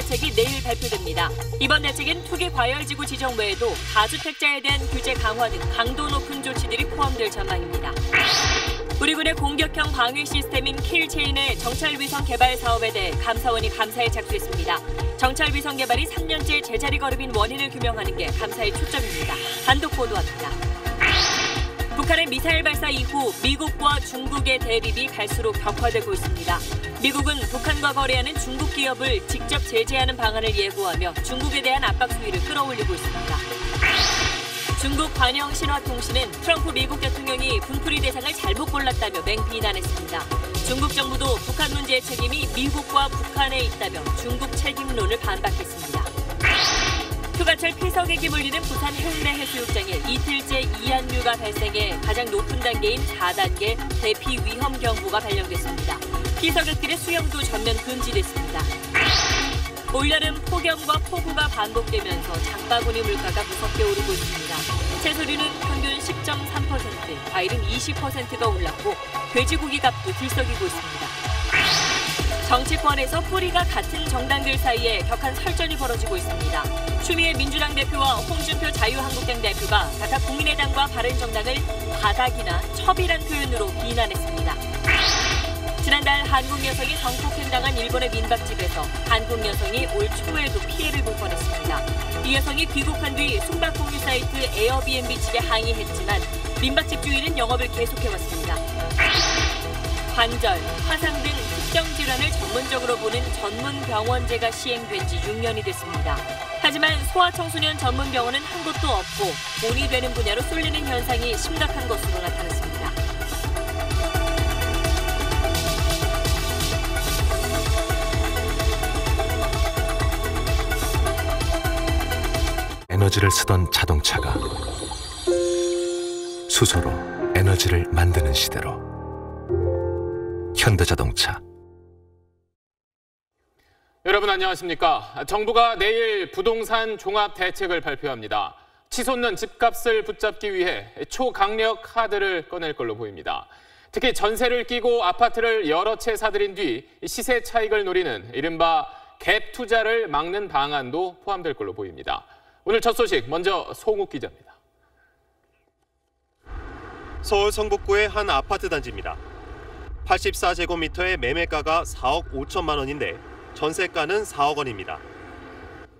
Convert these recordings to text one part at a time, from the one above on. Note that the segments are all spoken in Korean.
대책이 내일 발표됩니다. 이번 대책엔 투기 과열지구 지정 외에도 다주택자에 대한 규제 강화 등 강도 높은 조치들이 포함될 전망입니다. 우리 군의 공격형 방위 시스템인 킬체인의 정찰위성 개발 사업에 대해 감사원이 감사에 착수했습니다. 정찰위성 개발이 3년째 제자리 걸음인 원인을 규명하는 게 감사의 초점입니다. 단독 보도합니다. 북한의 미사일 발사 이후 미국과 중국의 대립이 갈수록 격화되고 있습니다. 미국은 북한과 거래하는 중국 기업을 직접 제재하는 방안을 예고하며 중국에 대한 압박 수위를 끌어올리고 있습니다. 중국 관영 신화통신은 트럼프 미국 대통령이 분풀이 대상을 잘못 골랐다며 맹비난했습니다. 중국 정부도 북한 문제의 책임이 미국과 북한에 있다며 중국 책임론을 반박했습니다. 휴가철 피서객이 몰리는 부산 해운대 해수욕장에 이틀째 이한류가 발생해 가장 높은 단계인 4단계 대피 위험 경보가 발령됐습니다. 피서객들의 수영도 전면 금지됐습니다. 올여름 폭염과 폭우가 반복되면서 장바구니 물가가 무섭게 오르고 있습니다. 채소류는 평균 10.3%, 과일은 20%가 올랐고 돼지고기 값도 들썩이고 있습니다. 정치권에서 뿌리가 같은 정당들 사이에 격한 설전이 벌어지고 있습니다. 추미애 민주당 대표와 홍준표 자유한국당 대표가 각각 국민의당과 바른정당을 바닥이나 첩이란 표현으로 비난했습니다. 지난달 한국 여성이 성폭행당한 일본의 민박집에서 한국 여성이 올 초에도 피해를 볼 뻔했습니다. 이 여성이 귀국한 뒤 숙박공유 사이트 에어비앤비 측에 항의했지만 민박집 주인은 영업을 계속해왔습니다. 관절, 화상 등 특정 질환을 전문적으로 보는 전문병원제가 시행된 지 6년이 됐습니다. 하지만 소아청소년 전문병원은 한 곳도 없고 돈이 되는 분야로 쏠리는 현상이 심각한 것으로 나타났습니다. 에너지를 쓰던 자동차가 수소로 에너지를 만드는 시대로 현대자동차. 여러분 안녕하십니까? 정부가 내일 부동산 종합 대책을 발표합니다. 치솟는 집값을 붙잡기 위해 초강력 카드를 꺼낼 걸로 보입니다. 특히 전세를 끼고 아파트를 여러 채 사들인 뒤 시세 차익을 노리는 이른바 갭 투자를 막는 방안도 포함될 걸로 보입니다. 오늘 첫 소식 먼저 송욱 기자입니다. 서울 성북구의 한 아파트 단지입니다. 84제곱미터의 매매가가 4억 5천만 원인데 전세가는 4억 원입니다.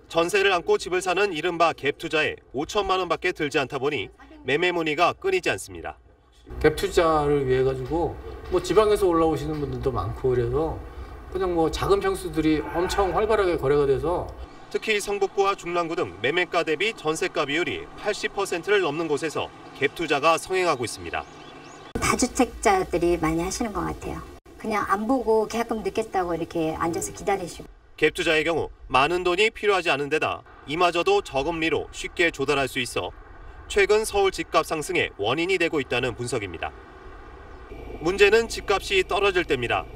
전세를 안고 집을 사는 이른바 갭 투자에 5천만 원밖에 들지 않다 보니 매매 문의가 끊이지 않습니다. 갭 투자를 위해 가지고 지방에서 올라오시는 분들도 많고 그래서 그냥 작은 평수들이 엄청 활발하게 거래가 돼서 특히 성북구와 중랑구 등 매매가 대비 전세가 비율이 80%를 넘는 곳에서 갭 투자가 성행하고 있습니다. 다주택자들이 많이 하시는 것 같아요. 그냥 안 보고 계약금 늦겠다고 이렇게 앉아서 기다리시고. 갭 투자의 경우 많은 돈이 필요하지 않은 데다 이마저도 저금리로 쉽게 조달할 수 있어 최근 서울 집값 상승의 원인이 되고 있다는 분석입니다. 문제는 집값이 떨어질 때입니다.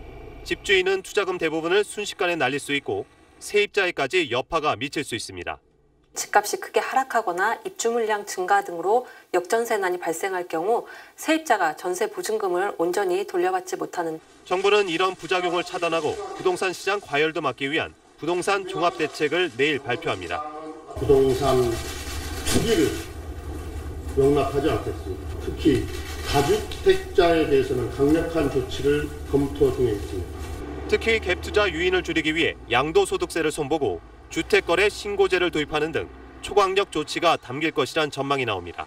집주인은 투자금 대부분을 순식간에 날릴 수 있고 세입자에까지 여파가 미칠 수 있습니다. 집값이 크게 하락하거나 입주 물량 증가 등으로 역전세난이 발생할 경우 세입자가 전세 보증금을 온전히 돌려받지 못하는. 정부는 이런 부작용을 차단하고 부동산 시장 과열도 막기 위한 부동산 종합대책을 내일 발표합니다. 부동산 투기를 용납하지 않겠습니다. 특히 다주택자에 대해서는 강력한 조치를 검토 중에 있습니다. 특히 갭 투자 유인을 줄이기 위해 양도소득세를 손보고 주택거래 신고제를 도입하는 등 초강력 조치가 담길 것이란 전망이 나옵니다.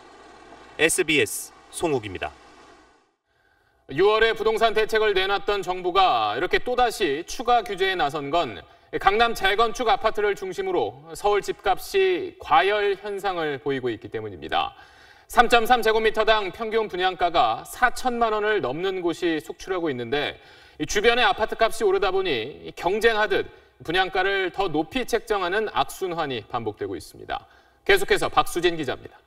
SBS 송욱입니다. 6월에 부동산 대책을 내놨던 정부가 이렇게 또다시 추가 규제에 나선 건 강남 재건축 아파트를 중심으로 서울 집값이 과열 현상을 보이고 있기 때문입니다. 3.3제곱미터당 평균 분양가가 4천만 원을 넘는 곳이 속출하고 있는데 주변의 아파트값이 오르다 보니 경쟁하듯 분양가를 더 높이 책정하는 악순환이 반복되고 있습니다. 계속해서 박수진 기자입니다.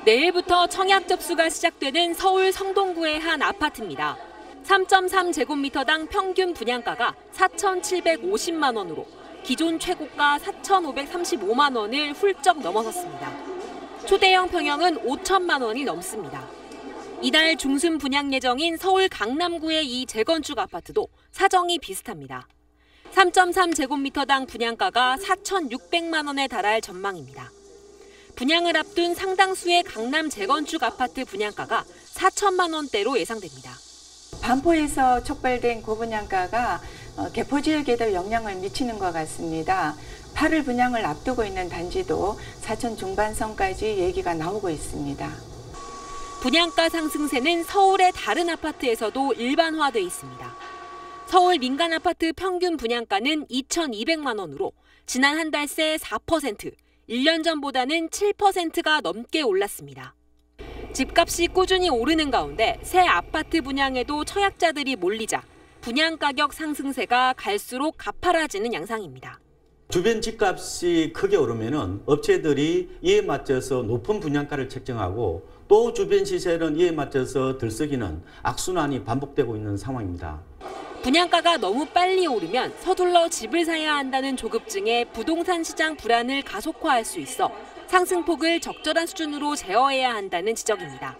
내일부터 청약 접수가 시작되는 서울 성동구의 한 아파트입니다. 3.3제곱미터당 평균 분양가가 4,750만 원으로 기존 최고가 4,535만 원을 훌쩍 넘어섰습니다. 초대형 평형은 5천만 원이 넘습니다. 이달 중순 분양 예정인 서울 강남구의 이 재건축 아파트도 사정이 비슷합니다. 3.3제곱미터당 분양가가 4,600만 원에 달할 전망입니다. 분양을 앞둔 상당수의 강남 재건축 아파트 분양가가 4천만 원대로 예상됩니다. 반포에서 촉발된 고분양가가 개포 지역에도 영향을 미치는 것 같습니다. 8월 분양을 앞두고 있는 단지도 4천 중반선까지 얘기가 나오고 있습니다. 분양가 상승세는 서울의 다른 아파트에서도 일반화돼 있습니다. 서울 민간 아파트 평균 분양가는 2,200만 원으로 지난 한 달 새 4%, 1년 전보다는 7%가 넘게 올랐습니다. 집값이 꾸준히 오르는 가운데 새 아파트 분양에도 처약자들이 몰리자 분양가격 상승세가 갈수록 가파라지는 양상입니다. 주변 집값이 크게 오르면은 업체들이 이에 맞춰서 높은 분양가를 책정하고 또 주변 시세는 이에 맞춰서 들썩이는 악순환이 반복되고 있는 상황입니다. 분양가가 너무 빨리 오르면 서둘러 집을 사야 한다는 조급증에 부동산 시장 불안을 가속화할 수 있어 상승폭을 적절한 수준으로 제어해야 한다는 지적입니다.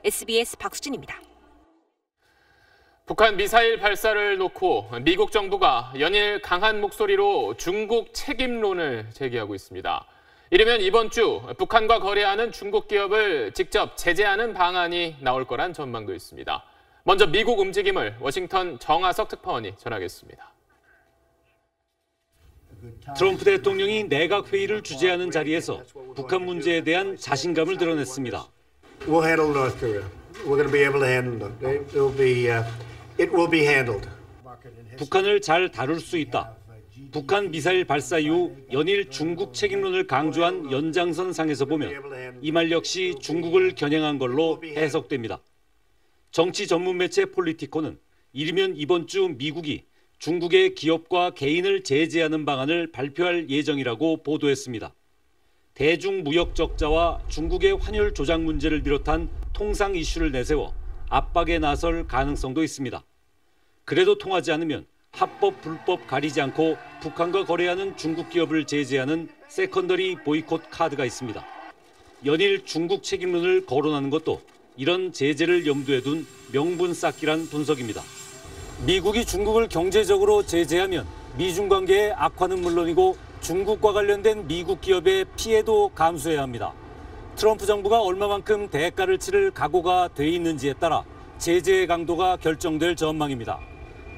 SBS 박수진입니다. 북한 미사일 발사를 놓고 미국 정부가 연일 강한 목소리로 중국 책임론을 제기하고 있습니다. 이르면 이번 주 북한과 거래하는 중국 기업을 직접 제재하는 방안이 나올 거란 전망도 있습니다. 먼저 미국 움직임을 워싱턴 정하석 특파원이 전하겠습니다. 트럼프 대통령이 내각 회의를 주재하는 자리에서 북한 문제에 대한 자신감을 드러냈습니다. We'll handle North Korea. We're going to be able to handle them. It will be handled. 북한을 잘 다룰 수 있다. 북한 미사일 발사 이후 연일 중국 책임론을 강조한 연장선상에서 보면 이 말 역시 중국을 겨냥한 걸로 해석됩니다. 정치 전문 매체 폴리티코는 이르면 이번 주 미국이 중국의 기업과 개인을 제재하는 방안을 발표할 예정이라고 보도했습니다. 대중 무역 적자와 중국의 환율 조작 문제를 비롯한 통상 이슈를 내세워 압박에 나설 가능성도 있습니다. 그래도 통하지 않으면 합법, 불법 가리지 않고 북한과 거래하는 중국 기업을 제재하는 세컨더리 보이콧 카드가 있습니다. 연일 중국 책임론을 거론하는 것도 이런 제재를 염두에 둔 명분 쌓기란 분석입니다. 미국이 중국을 경제적으로 제재하면 미중 관계의 악화는 물론이고 중국과 관련된 미국 기업의 피해도 감수해야 합니다. 트럼프 정부가 얼마만큼 대가를 치를 각오가 돼 있는지에 따라 제재의 강도가 결정될 전망입니다.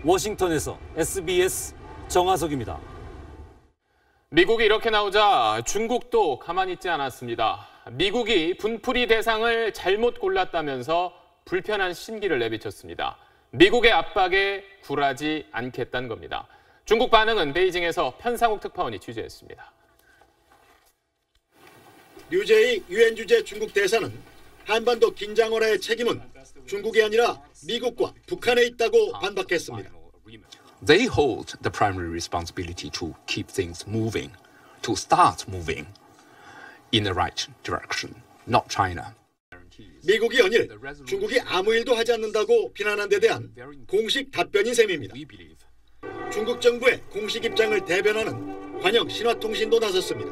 워싱턴에서 SBS 정하석입니다. 미국이 이렇게 나오자 중국도 가만히 있지 않았습니다. 미국이 분풀이 대상을 잘못 골랐다면서 불편한 심기를 내비쳤습니다. 미국의 압박에 굴하지 않겠다는 겁니다. 중국 반응은 베이징에서 편상욱 특파원이 취재했습니다. 류제이 유엔 주재 중국 대사는 한반도 긴장 완화의 책임은 중국이 아니라 미국과 북한에 있다고 반박했습니다. They hold the primary responsibility to keep things moving, to start moving in the right direction, not China. 미국이 연일 중국이 아무 일도 하지 않는다고 비난한 데 대한 공식 답변인 셈입니다. 중국 정부의 공식 입장을 대변하는 관영 신화통신도 나섰습니다.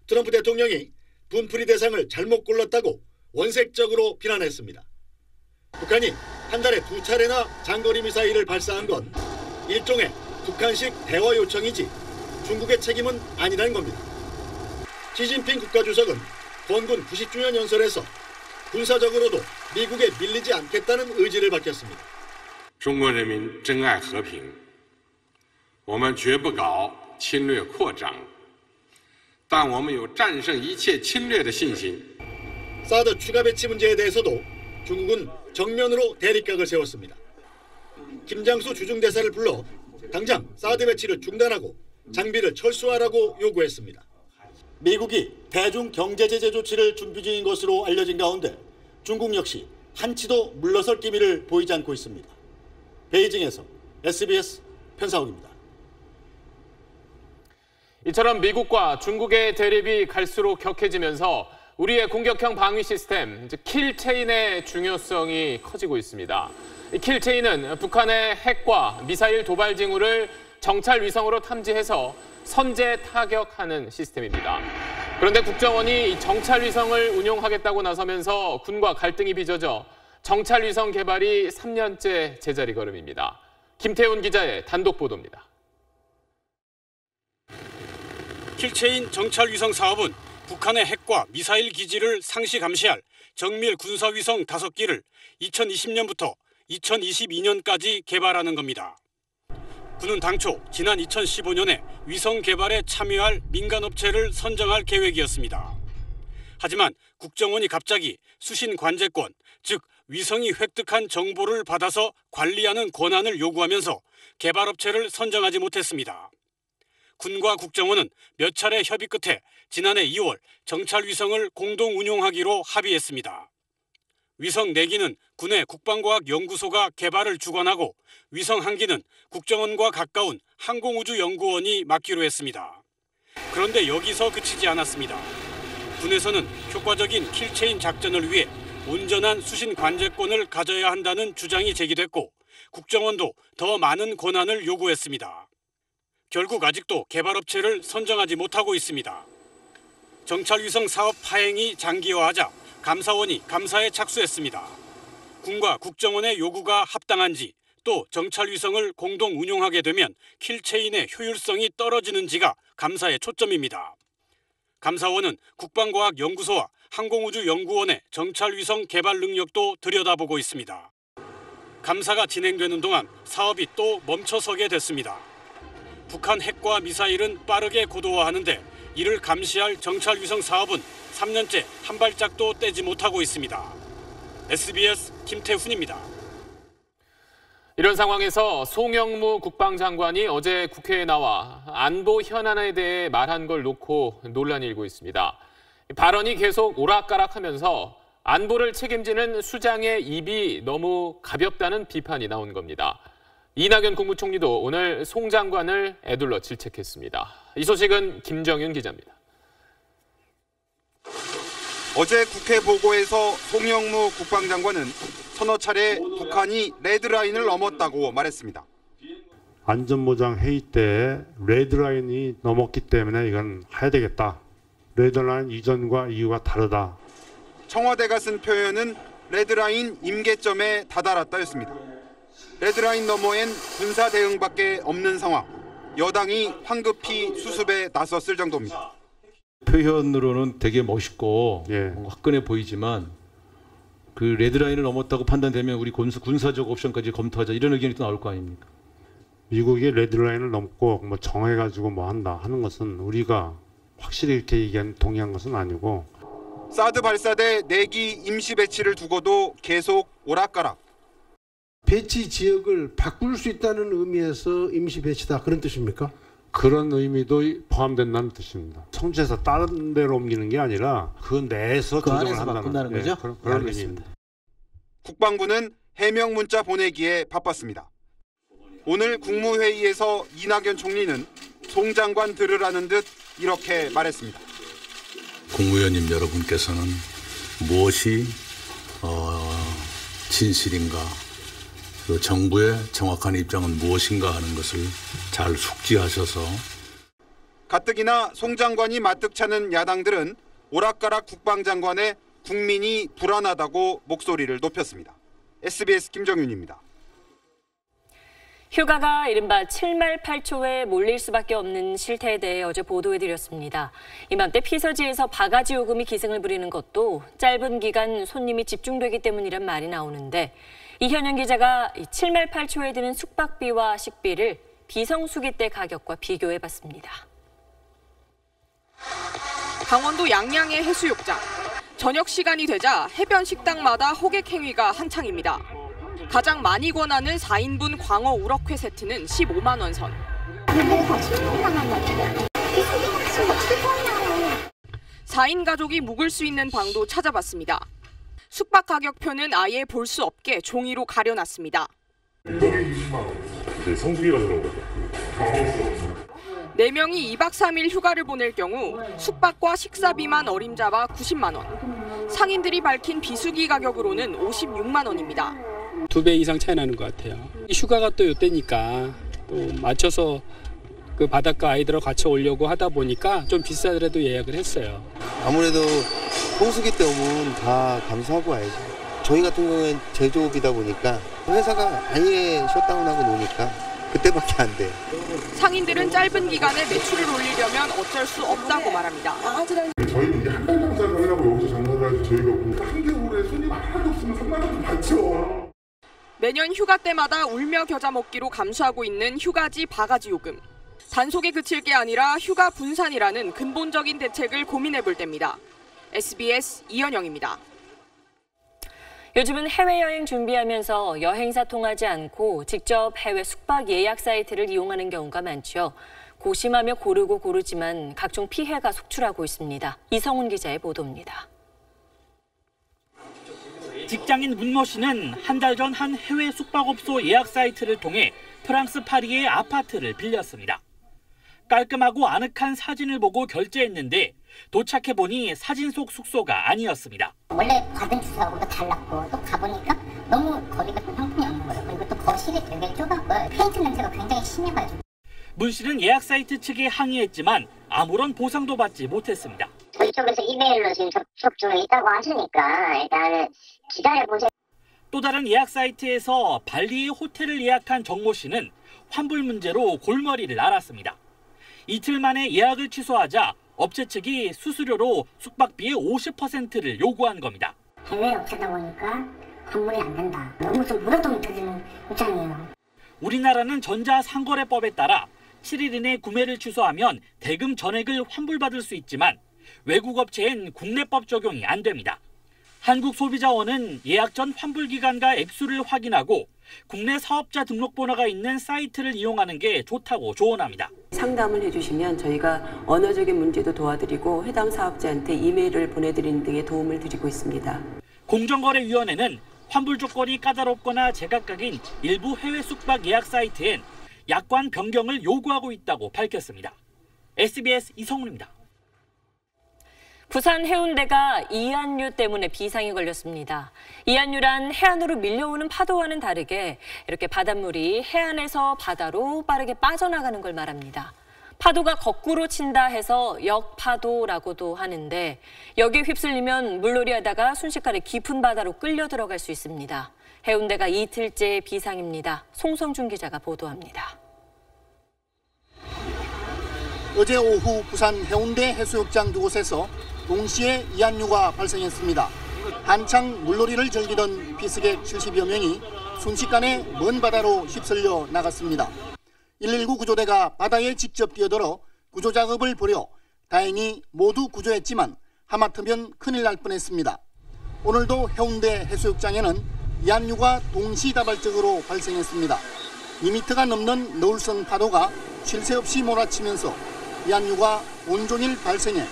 트럼프 대통령이 분풀이 대상을 잘못 골랐다고 원색적으로 비난했습니다. 북한이 한 달에 2차례나 장거리 미사일을 발사한 건 일종의 북한식 대화 요청이지 중국의 책임은 아니라는 겁니다. 시진핑 국가주석은 건군 90주년 연설에서 군사적으로도 미국에 밀리지 않겠다는 의지를 밝혔습니다. 中国人民珍爱和平，我们绝不搞侵略扩张，但我们有战胜一切侵略的信心。 사드 추가 배치 문제에 대해서도 중국은 정면으로 대립각을 세웠습니다. 김장수 주중대사를 불러 당장 사드 배치를 중단하고 장비를 철수하라고 요구했습니다. 미국이 대중 경제 제재 조치를 준비 중인 것으로 알려진 가운데 중국 역시 한치도 물러설 기미를 보이지 않고 있습니다. 베이징에서 SBS 편상욱입니다. 이처럼 미국과 중국의 대립이 갈수록 격해지면서 우리의 공격형 방위 시스템, 즉 킬체인의 중요성이 커지고 있습니다. 이 킬체인은 북한의 핵과 미사일 도발 징후를 정찰 위성으로 탐지해서 선제 타격하는 시스템입니다. 그런데 국정원이 이 정찰 위성을 운용하겠다고 나서면서 군과 갈등이 빚어져 정찰 위성 개발이 3년째 제자리 걸음입니다. 김태훈 기자의 단독 보도입니다. 킬체인 정찰위성 사업은 북한의 핵과 미사일 기지를 상시 감시할 정밀 군사위성 5기를 2020년부터 2022년까지 개발하는 겁니다. 군은 당초 지난 2015년에 위성 개발에 참여할 민간업체를 선정할 계획이었습니다. 하지만 국정원이 갑자기 수신 관제권, 즉 위성이 획득한 정보를 받아서 관리하는 권한을 요구하면서 개발업체를 선정하지 못했습니다. 군과 국정원은 몇 차례 협의 끝에 지난해 2월 정찰위성을 공동 운용하기로 합의했습니다. 위성 4기는 군의 국방과학연구소가 개발을 주관하고 위성 1기는 국정원과 가까운 항공우주연구원이 맡기로 했습니다. 그런데 여기서 그치지 않았습니다. 군에서는 효과적인 킬체인 작전을 위해 온전한 수신 관제권을 가져야 한다는 주장이 제기됐고 국정원도 더 많은 권한을 요구했습니다. 결국 아직도 개발업체를 선정하지 못하고 있습니다. 정찰위성 사업 파행이 장기화하자 감사원이 감사에 착수했습니다. 군과 국정원의 요구가 합당한지 또 정찰위성을 공동 운용하게 되면 킬체인의 효율성이 떨어지는지가 감사의 초점입니다. 감사원은 국방과학연구소와 항공우주연구원의 정찰위성 개발 능력도 들여다보고 있습니다. 감사가 진행되는 동안 사업이 또 멈춰서게 됐습니다. 북한 핵과 미사일은 빠르게 고도화하는데 이를 감시할 정찰위성 사업은 3년째 한 발짝도 떼지 못하고 있습니다. SBS 김태훈입니다. 이런 상황에서 송영무 국방장관이 어제 국회에 나와 안보 현안에 대해 말한 걸 놓고 논란이 일고 있습니다. 발언이 계속 오락가락하면서 안보를 책임지는 수장의 입이 너무 가볍다는 비판이 나온 겁니다. 이낙연 국무총리도 오늘 송 장관을 에둘러 질책했습니다. 이 소식은 김정윤 기자입니다. 어제 국회 보고에서 송영무 국방장관은 서너 차례 북한이 레드라인을 넘었다고 말했습니다. 안전보장 회의 때 레드라인이 넘었기 때문에 이건 해야 되겠다. 레드라인 이전과 이후가 다르다. 청와대가 쓴 표현은 레드라인 임계점에 다다랐다였습니다. 레드라인 너머엔 군사 대응밖에 없는 상황. 여당이 황급히 수습에 나섰을 정도입니다. 표현으로는 되게 멋있고 화끈해 보이지만 그 레드라인을 넘었다고 판단되면 우리 군사적 옵션까지 검토하자 이런 의견이 또 나올 거 아닙니까? 미국이 레드라인을 넘고 뭐 정해가지고 뭐 한다 하는 것은 우리가 확실히 이렇게 동의한 것은 아니고 사드 발사대 4기 임시 배치를 두고도 계속 오락가락. 배치 지역을 바꿀 수 있다는 의미에서 임시 배치다 그런 뜻입니까? 그런 의미도 포함된다는 뜻입니다. 청주에서 다른 데로 옮기는 게 아니라 그 내에서 조정을 한다는 거죠? 그런 의미입니다. 국방부는 해명 문자 보내기에 바빴습니다. 오늘 국무회의에서 이낙연 총리는 송 장관 들으라는 듯 이렇게 말했습니다. 국무위원님 여러분께서는 무엇이 진실인가, 그 정부의 정확한 입장은 무엇인가 하는 것을 잘 숙지하셔서. 가뜩이나 송 장관이 마뜩차는 야당들은 오락가락 국방장관의 국민이 불안하다고 목소리를 높였습니다. SBS 김정윤입니다. 휴가가 이른바 7말 8초에 몰릴 수밖에 없는 실태에 대해 어제 보도해드렸습니다. 이맘때 피서지에서 바가지 요금이 기승을 부리는 것도 짧은 기간 손님이 집중되기 때문이란 말이 나오는데 이현영 기자가 7말 8초에 드는 숙박비와 식비를 비성수기 때 가격과 비교해봤습니다. 강원도 양양의 해수욕장. 저녁 시간이 되자 해변 식당마다 호객 행위가 한창입니다. 가장 많이 권하는 4인분 광어 우럭회 세트는 15만 원 선. 4인 가족이 묵을 수 있는 방도 찾아봤습니다. 숙박 가격표는 아예 볼 수 없게 종이로 가려놨습니다. 성수기가 들어온 거죠. 4명이 2박 3일 휴가를 보낼 경우 숙박과 식사비만 어림잡아 90만 원. 상인들이 밝힌 비수기 가격으로는 56만 원입니다. 2배 이상 차이 나는 것 같아요. 휴가가 또 이때니까 또 맞춰서 그 바닷가 아이들하고 같이 오려고 하다 보니까 좀 비싸더라도 예약을 했어요. 아무래도 성수기 때 오면 다 감수하고 와야죠. 저희 같은 경우는 제조업이다 보니까 회사가 아예 셧다운하고 노니까 그때밖에 안 돼요. 상인들은 짧은 기간에 매출을 올리려면 어쩔 수 없다고 말합니다. 저희는 이제 한 달 장사를 하려고 여기서 장사를 하지 저희가 한 개월에 손님 하나도 없으면 3만 원도 받죠. 매년 휴가 때마다 울며 겨자 먹기로 감수하고 있는 휴가지 바가지 요금. 단속에 그칠 게 아니라 휴가 분산이라는 근본적인 대책을 고민해 볼 때입니다. SBS 이현영입니다. 요즘은 해외여행 준비하면서 여행사 통하지 않고 직접 해외 숙박 예약 사이트를 이용하는 경우가 많죠. 고심하며 고르지만 각종 피해가 속출하고 있습니다. 이성훈 기자의 보도입니다. 직장인 문모 씨는 한 달 전 한 해외 숙박업소 예약 사이트를 통해 프랑스 파리의 아파트를 빌렸습니다. 깔끔하고 아늑한 사진을 보고 결제했는데 도착해보니 사진 속 숙소가 아니었습니다. 원래 받은 주소하고도 달랐고 또 가보니까 너무 거리가 좀 형편이 없는 거예요. 그리고 또 거실이 되게 좁았고요. 페인트 냄새가 굉장히 심해가지고. 문 씨는 예약 사이트 측에 항의했지만 아무런 보상도 받지 못했습니다. 저희 쪽에서 이메일로 지금 접속 중에 있다고 하시니까 일단 기다려보세요. 또 다른 예약 사이트에서 발리의 호텔을 예약한 정모 씨는 환불 문제로 골머리를 앓았습니다. 이틀 만에 예약을 취소하자 업체 측이 수수료로 숙박비의 50%를 요구한 겁니다. 해외 업체다 보니까 환불이 안 된다. 너무 좀 무덤덤 터지는 입장이에요. 우리나라는 전자상거래법에 따라 7일 이내 구매를 취소하면 대금 전액을 환불받을 수 있지만 외국 업체엔 국내법 적용이 안 됩니다. 한국소비자원은 예약 전 환불 기간과 액수를 확인하고 국내 사업자 등록번호가 있는 사이트를 이용하는 게 좋다고 조언합니다. 상담을 해주시면 저희가 언어적인 문제도 도와드리고 해당 사업자한테 이메일을 보내드리는 등의 도움을 드리고 있습니다. 공정거래위원회는 환불 조건이 까다롭거나 제각각인 일부 해외 숙박 예약 사이트엔 약관 변경을 요구하고 있다고 밝혔습니다. SBS 이성훈입니다. 부산 해운대가 이한류 때문에 비상이 걸렸습니다. 이한류란 해안으로 밀려오는 파도와는 다르게 이렇게 바닷물이 해안에서 바다로 빠르게 빠져나가는 걸 말합니다. 파도가 거꾸로 친다 해서 역파도라고도 하는데 여기에 휩쓸리면 물놀이 하다가 순식간에 깊은 바다로 끌려 들어갈 수 있습니다. 해운대가 이틀째 비상입니다. 송성준 기자가 보도합니다. 어제 오후 부산 해운대 해수욕장 두 곳에서 동시에 이한류가 발생했습니다. 한창 물놀이를 즐기던 피스객 70여 명이 순식간에 먼 바다로 휩쓸려 나갔습니다. 119 구조대가 바다에 직접 뛰어들어 구조 작업을 벌여 다행히 모두 구조했지만 하마터면 큰일 날 뻔했습니다. 오늘도 해운대 해수욕장에는 이한류가 동시다발적으로 발생했습니다. 2m가 넘는 너울성 파도가 쉴 새 없이 몰아치면서 이한류가 온종일 발생해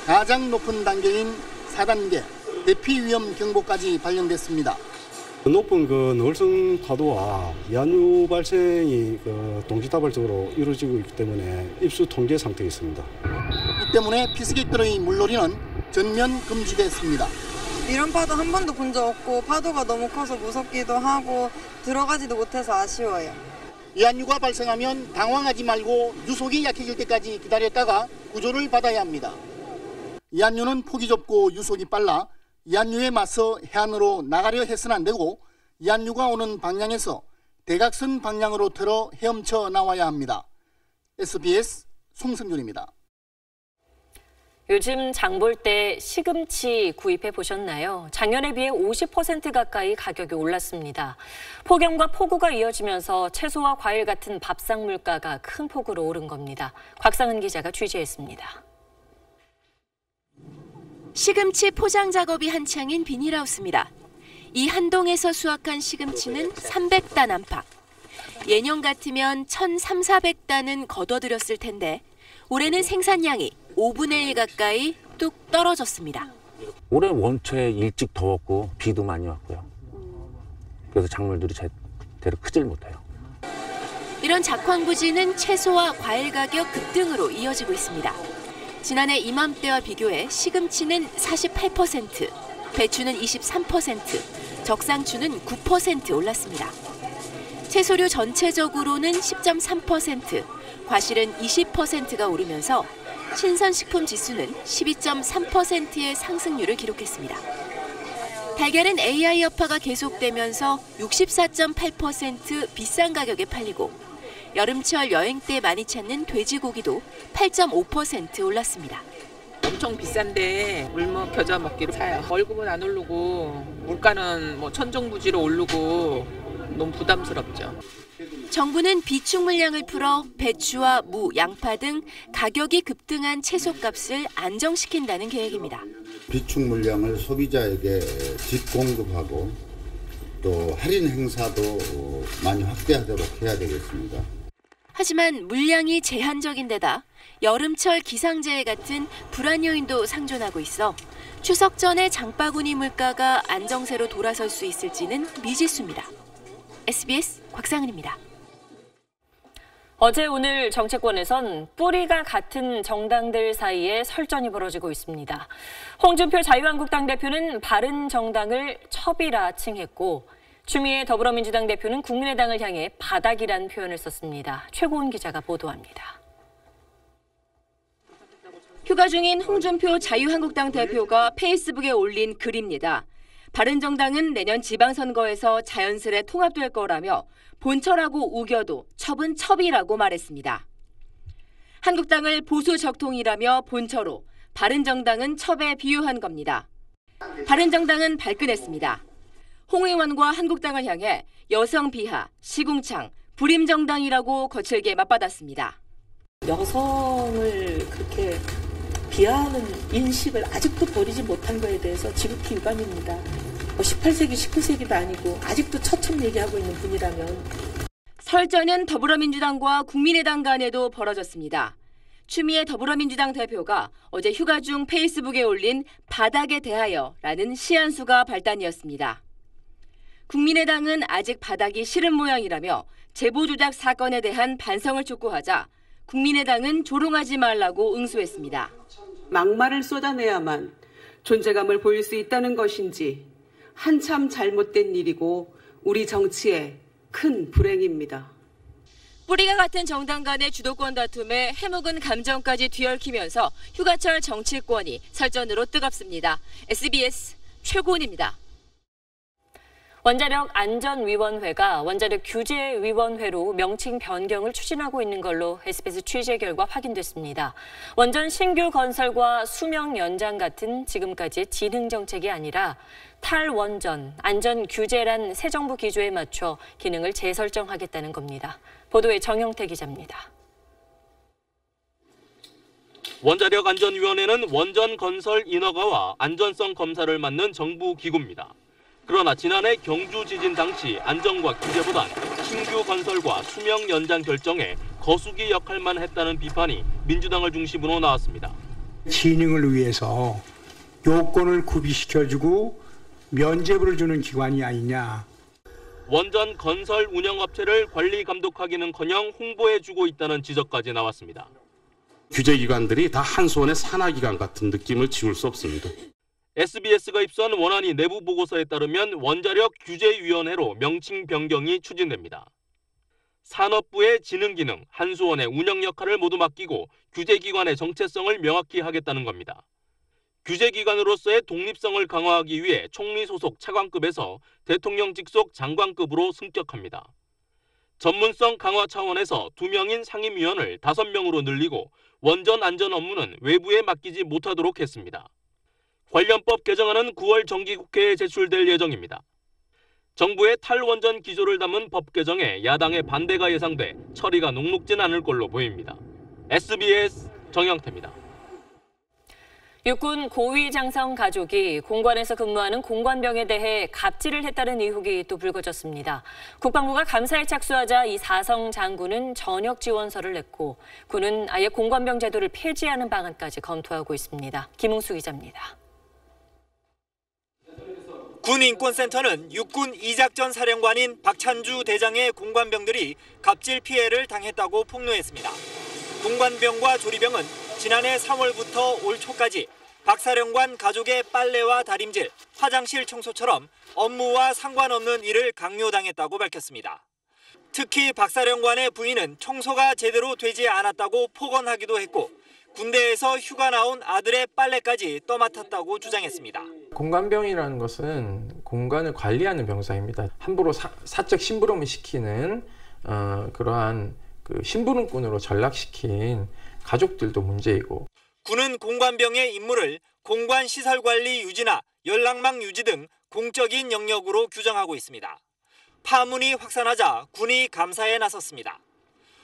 가장 높은 단계인 4단계 대피 위험 경보까지 발령됐습니다. 높은 너울성 파도와 이한류 발생이 동시다발적으로 이루어지고 있기 때문에 입수 통제 상태에 있습니다. 이 때문에 피스객들의 물놀이는 전면 금지됐습니다. 이런 파도 한 번도 본 적 없고 파도가 너무 커서 무섭기도 하고 들어가지도 못해서 아쉬워요. 이한류가 발생하면 당황하지 말고 유속이 약해질 때까지 기다렸다가 구조를 받아야 합니다. 이한류는 폭이 좁고 유속이 빨라 이한류에 맞서 해안으로 나가려 해서는 안 되고 이한류가 오는 방향에서 대각선 방향으로 틀어 헤엄쳐 나와야 합니다. SBS 송승준입니다. 요즘 장 볼 때 시금치 구입해 보셨나요? 작년에 비해 50% 가까이 가격이 올랐습니다. 폭염과 폭우가 이어지면서 채소와 과일 같은 밥상 물가가 큰 폭으로 오른 겁니다. 곽상은 기자가 취재했습니다. 시금치 포장 작업이 한창인 비닐하우스입니다. 이 한동에서 수확한 시금치는 300단 안팎. 예년 같으면 1,300~400단은 거둬들였을 텐데 올해는 생산량이 5분의 1 가까이 뚝 떨어졌습니다. 올해 원초에 일찍 더웠고 비도 많이 왔고요. 그래서 작물들이 제대로 크질 못해요. 이런 작황부지는 채소와 과일 가격 급등으로 이어지고 있습니다. 지난해 이맘때와 비교해 시금치는 48%, 배추는 23%, 적상추는 9% 올랐습니다. 채소류 전체적으로는 10.3%, 과실은 20%가 오르면서 신선식품 지수는 12.3%의 상승률을 기록했습니다. 달걀은 AI 여파가 계속되면서 64.8% 비싼 가격에 팔리고 여름철 여행 때 많이 찾는 돼지고기도 8.5% 올랐습니다. 엄청 비싼데 물 먹여져 먹기로 사요. 월급은 안 오르고 물가는 뭐 천정부지로 오르고 너무 부담스럽죠. 정부는 비축 물량을 풀어 배추와 무, 양파 등 가격이 급등한 채소값을 안정시킨다는 계획입니다. 비축 물량을 소비자에게 직공급하고 또 할인 행사도 많이 확대하도록 해야 되겠습니다. 하지만 물량이 제한적인 데다 여름철 기상재해 같은 불안 요인도 상존하고 있어 추석 전에 장바구니 물가가 안정세로 돌아설 수 있을지는 미지수입니다. SBS 곽상은입니다. 어제 오늘 정치권에선 뿌리가 같은 정당들 사이에 설전이 벌어지고 있습니다. 홍준표 자유한국당 대표는 바른정당을 첩이라 칭했고 추미애 더불어민주당 대표는 국민의당을 향해 바닥이란 표현을 썼습니다. 최고은 기자가 보도합니다. 휴가 중인 홍준표 자유한국당 대표가 페이스북에 올린 글입니다. 바른정당은 내년 지방선거에서 자연스레 통합될 거라며 본처라고 우겨도 첩은 첩이라고 말했습니다. 한국당을 보수 적통이라며 본처로, 바른정당은 첩에 비유한 겁니다. 바른정당은 발끈했습니다. 홍 의원과 한국당을 향해 여성 비하, 시궁창, 불임정당이라고 거칠게 맞받았습니다. 여성을 그렇게 비하하는 인식을 아직도 버리지 못한 거에 대해서 지극히 유감입니다. 18세기, 19세기도 아니고 아직도 처참 얘기하고 있는 분이라면. 설전은 더불어민주당과 국민의당 간에도 벌어졌습니다. 추미애 더불어민주당 대표가 어제 휴가 중 페이스북에 올린 바닥에 대하여라는 시안수가 발단이었습니다. 국민의당은 아직 바닥이 싫은 모양이라며 제보 조작 사건에 대한 반성을 촉구하자 국민의당은 조롱하지 말라고 응수했습니다. 막말을 쏟아내야만 존재감을 보일 수 있다는 것인지 한참 잘못된 일이고 우리 정치의 큰 불행입니다. 뿌리가 같은 정당 간의 주도권 다툼에 해묵은 감정까지 뒤얽히면서 휴가철 정치권이 설전으로 뜨겁습니다. SBS 최고은입니다. 원자력 안전위원회가 원자력 규제위원회로 명칭 변경을 추진하고 있는 걸로 SBS 취재 결과 확인됐습니다. 원전 신규 건설과 수명 연장 같은 지금까지의 진흥 정책이 아니라 탈원전, 안전규제란 새 정부 기조에 맞춰 기능을 재설정하겠다는 겁니다. 보도에 정영태 기자입니다. 원자력 안전위원회는 원전 건설 인허가와 안전성 검사를 맡는 정부 기구입니다. 그러나 지난해 경주 지진 당시 안전과 규제보단 신규 건설과 수명 연장 결정에 거수기 역할만 했다는 비판이 민주당을 중심으로 나왔습니다. 진흥을 위해서 요건을 구비시켜주고 면죄부를 주는 기관이 아니냐. 원전 건설 운영업체를 관리 감독하기는커녕 홍보해주고 있다는 지적까지 나왔습니다. 규제기관들이 다 한손의 산하기관 같은 느낌을 지울 수 없습니다. SBS가 입수한 원안위 내부 보고서에 따르면 원자력 규제위원회로 명칭 변경이 추진됩니다. 산업부의 진흥기능, 한수원의 운영 역할을 모두 맡기고 규제기관의 정체성을 명확히 하겠다는 겁니다. 규제기관으로서의 독립성을 강화하기 위해 총리 소속 차관급에서 대통령 직속 장관급으로 승격합니다. 전문성 강화 차원에서 2명인 상임위원을 5명으로 늘리고 원전 안전 업무는 외부에 맡기지 못하도록 했습니다. 관련법 개정안은 9월 정기국회에 제출될 예정입니다. 정부의 탈원전 기조를 담은 법 개정에 야당의 반대가 예상돼 처리가 녹록진 않을 걸로 보입니다. SBS 정영태입니다. 육군 고위 장성 가족이 공관에서 근무하는 공관병에 대해 갑질을 했다는 의혹이 또 불거졌습니다. 국방부가 감사에 착수하자 이 사성 장군은 전역 지원서를 냈고 군은 아예 공관병 제도를 폐지하는 방안까지 검토하고 있습니다. 김웅수 기자입니다. 군인권센터는 육군 이작전 사령관인 박찬주 대장의 공관병들이 갑질 피해를 당했다고 폭로했습니다. 공관병과 조리병은 지난해 3월부터 올 초까지 박 사령관 가족의 빨래와 다림질, 화장실 청소처럼 업무와 상관없는 일을 강요당했다고 밝혔습니다. 특히 박 사령관의 부인은 청소가 제대로 되지 않았다고 폭언하기도 했고 군대에서 휴가 나온 아들의 빨래까지 떠맡았다고 주장했습니다. 공관병이라는 것은 공간을 관리하는 병사입니다. 함부로 사적 심부름을 시키는 그러한 그 심부름꾼으로 전락시킨 가족들도 문제이고. 군은 공관병의 임무를 공관시설관리 유지나 연락망 유지 등 공적인 영역으로 규정하고 있습니다. 파문이 확산하자 군이 감사에 나섰습니다.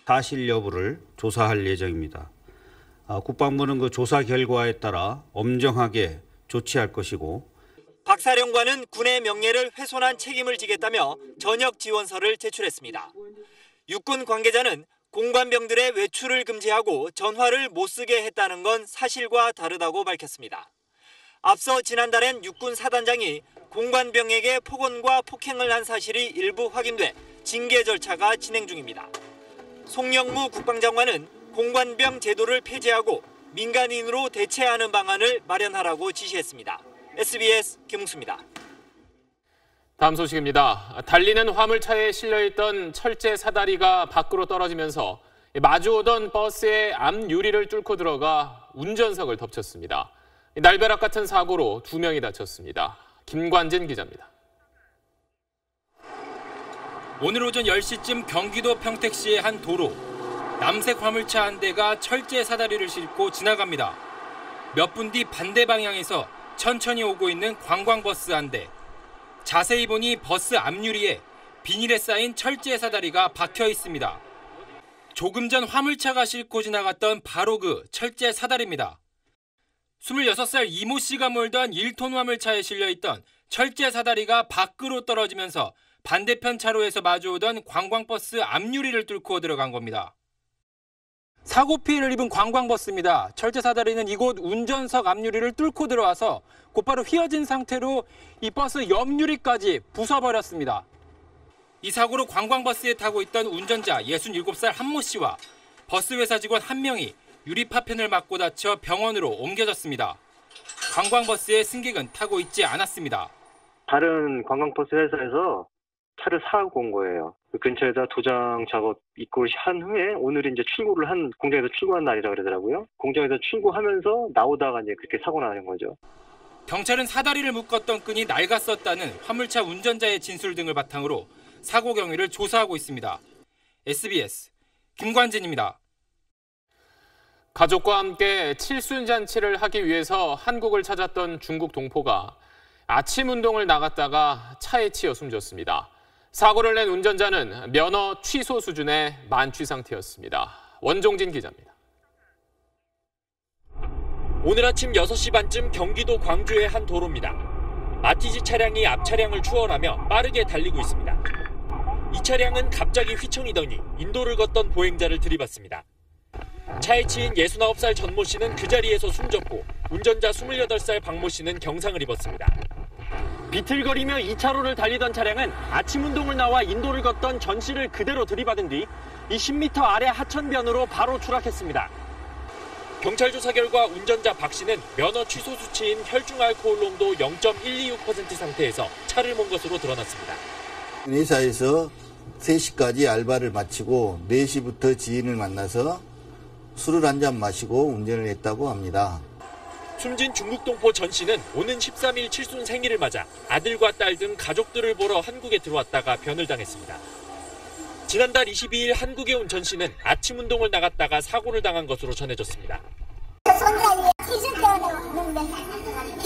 사실 여부를 조사할 예정입니다. 국방부는 그 조사 결과에 따라 엄정하게 조치할 것이고, 박 사령관은 군의 명예를 훼손한 책임을 지겠다며 전역 지원서를 제출했습니다. 육군 관계자는 공관병들의 외출을 금지하고 전화를 못 쓰게 했다는 건 사실과 다르다고 밝혔습니다. 앞서 지난달엔 육군 사단장이 공관병에게 폭언과 폭행을 한 사실이 일부 확인돼 징계 절차가 진행 중입니다. 송영무 국방장관은 공관병 제도를 폐지하고 민간인으로 대체하는 방안을 마련하라고 지시했습니다. SBS 김웅수입니다. 다음 소식입니다. 달리는 화물차에 실려있던 철제 사다리가 밖으로 떨어지면서 마주오던 버스의 앞 유리를 뚫고 들어가 운전석을 덮쳤습니다. 날벼락 같은 사고로 2명이 다쳤습니다. 김관진 기자입니다. 오늘 오전 10시쯤 경기도 평택시의 한 도로. 남색 화물차 한 대가 철제 사다리를 싣고 지나갑니다. 몇 분 뒤 반대 방향에서 천천히 오고 있는 관광버스 한 대. 자세히 보니 버스 앞유리에 비닐에 쌓인 철제 사다리가 박혀 있습니다. 조금 전 화물차가 싣고 지나갔던 바로 그 철제 사다리입니다. 26살 이모 씨가 몰던 1톤 화물차에 실려있던 철제 사다리가 밖으로 떨어지면서 반대편 차로에서 마주오던 관광버스 앞유리를 뚫고 들어간 겁니다. 사고 피해를 입은 관광버스입니다. 철제 사다리는 이곳 운전석 앞유리를 뚫고 들어와서 곧바로 휘어진 상태로 이 버스 옆유리까지 부숴버렸습니다. 이 사고로 관광버스에 타고 있던 운전자 67살 한모 씨와 버스 회사 직원 1명이 유리 파편을 맞고 다쳐 병원으로 옮겨졌습니다. 관광버스의 승객은 타고 있지 않았습니다. 다른 관광버스 회사에서 차를 사고 온 거예요. 그 근처에다 도장 작업 입고 한 후에 오늘 이제 공장에서 출고한 날이라 그러더라고요. 공장에서 출고하면서 나오다가 이제 그렇게 사고 나는 거죠. 경찰은 사다리를 묶었던 끈이 낡았었다는 화물차 운전자의 진술 등을 바탕으로 사고 경위를 조사하고 있습니다. SBS 김관진입니다. 가족과 함께 칠순잔치를 하기 위해서 한국을 찾았던 중국 동포가 아침 운동을 나갔다가 차에 치여 숨졌습니다. 사고를 낸 운전자는 면허 취소 수준의 만취 상태였습니다. 원종진 기자입니다. 오늘 아침 6시 반쯤 경기도 광주의 한 도로입니다. RTG 차량이 앞 차량을 추월하며 빠르게 달리고 있습니다. 이 차량은 갑자기 휘청이더니 인도를 걷던 보행자를 들이받습니다. 차에 치인 69살 전모 씨는 그 자리에서 숨졌고 운전자 28살 박모 씨는 경상을 입었습니다. 비틀거리며 2차로를 달리던 차량은 아침 운동을 나와 인도를 걷던 전 씨를 그대로 들이받은 뒤 이 10m 아래 하천변으로 바로 추락했습니다. 경찰 조사 결과 운전자 박 씨는 면허 취소 수치인 혈중 알코올 농도 0.126% 상태에서 차를 몬 것으로 드러났습니다. 회사에서 3시까지 알바를 마치고 4시부터 지인을 만나서 술을 한 잔 마시고 운전을 했다고 합니다. 숨진 중국 동포 전 씨는 오는 13일 칠순 생일을 맞아 아들과 딸 등 가족들을 보러 한국에 들어왔다가 변을 당했습니다. 지난달 22일 한국에 온 전 씨는 아침 운동을 나갔다가 사고를 당한 것으로 전해졌습니다. 손자리 티셔츠 때문에 왔는데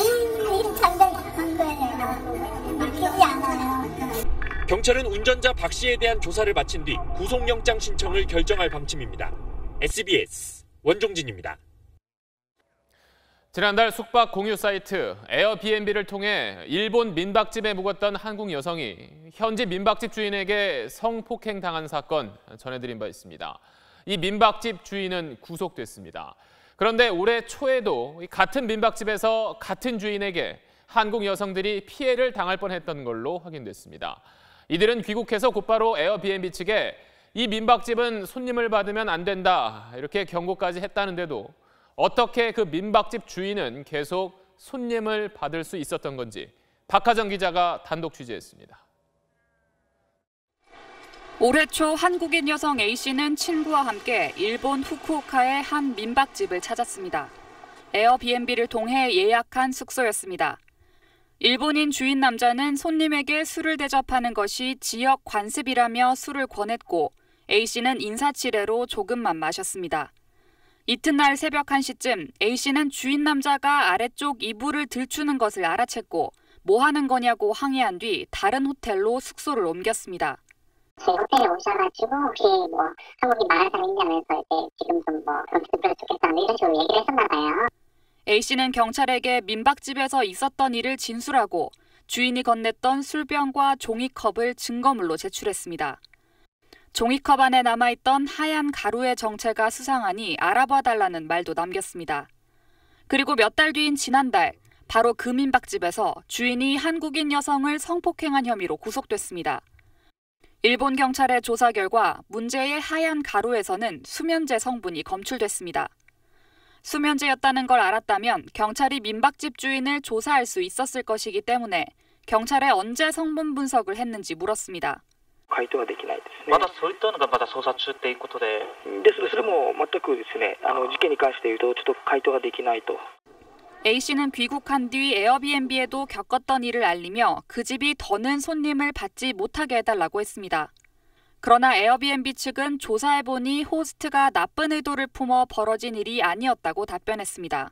이 장난 한 거예요. 믿기지 않아요. 경찰은 운전자 박 씨에 대한 조사를 마친 뒤 구속영장 신청을 결정할 방침입니다. SBS 원종진입니다. 지난달 숙박 공유 사이트 에어비앤비를 통해 일본 민박집에 묵었던 한국 여성이 현지 민박집 주인에게 성폭행 당한 사건 전해드린 바 있습니다. 이 민박집 주인은 구속됐습니다. 그런데 올해 초에도 같은 민박집에서 같은 주인에게 한국 여성들이 피해를 당할 뻔했던 걸로 확인됐습니다. 이들은 귀국해서 곧바로 에어비앤비 측에 이 민박집은 손님을 받으면 안 된다 이렇게 경고까지 했다는데도 어떻게 그 민박집 주인은 계속 손님을 받을 수 있었던 건지 박하정 기자가 단독 취재했습니다. 올해 초 한국인 여성 A씨는 친구와 함께 일본 후쿠오카의 한 민박집을 찾았습니다. 에어비앤비를 통해 예약한 숙소였습니다. 일본인 주인 남자는 손님에게 술을 대접하는 것이 지역 관습이라며 술을 권했고 A씨는 인사치레로 조금만 마셨습니다. 이튿날 새벽 1시쯤 A씨는 주인 남자가 아래쪽 이불을 들추는 것을 알아챘고 뭐 하는 거냐고 항의한 뒤 다른 호텔로 숙소를 옮겼습니다. 제 호텔에 오셔가지고 혹시 뭐 한국인 말하는 사람 있냐면서 이제 지금 좀 뭐 그렇게 들으면 좋겠다 이런 식으로 얘기를 했었나 봐요. A씨는 경찰에게 민박집에서 있었던 일을 진술하고 주인이 건넸던 술병과 종이컵을 증거물로 제출했습니다. 종이컵 안에 남아있던 하얀 가루의 정체가 수상하니 알아봐달라는 말도 남겼습니다. 그리고 몇 달 뒤인 지난달 바로 그 민박집에서 주인이 한국인 여성을 성폭행한 혐의로 구속됐습니다. 일본 경찰의 조사 결과 문제의 하얀 가루에서는 수면제 성분이 검출됐습니다. 수면제였다는 걸 알았다면 경찰이 민박집 주인을 조사할 수 있었을 것이기 때문에 경찰에 언제 성분 분석을 했는지 물었습니다. 回答はできないですね。まだそういったのがまだ捜査中っていうことで。それも全くですね、事件に関して言うとちょっと回答ができないと。A씨는 귀국한 뒤 에어비앤비에도 겪었던 일을 알리며 그 집이 더는 손님을 받지 못하게 해달라고 했습니다. 그러나 에어비앤비 측은 조사해보니 호스트가 나쁜 의도를 품어 벌어진 일이 아니었다고 답변했습니다.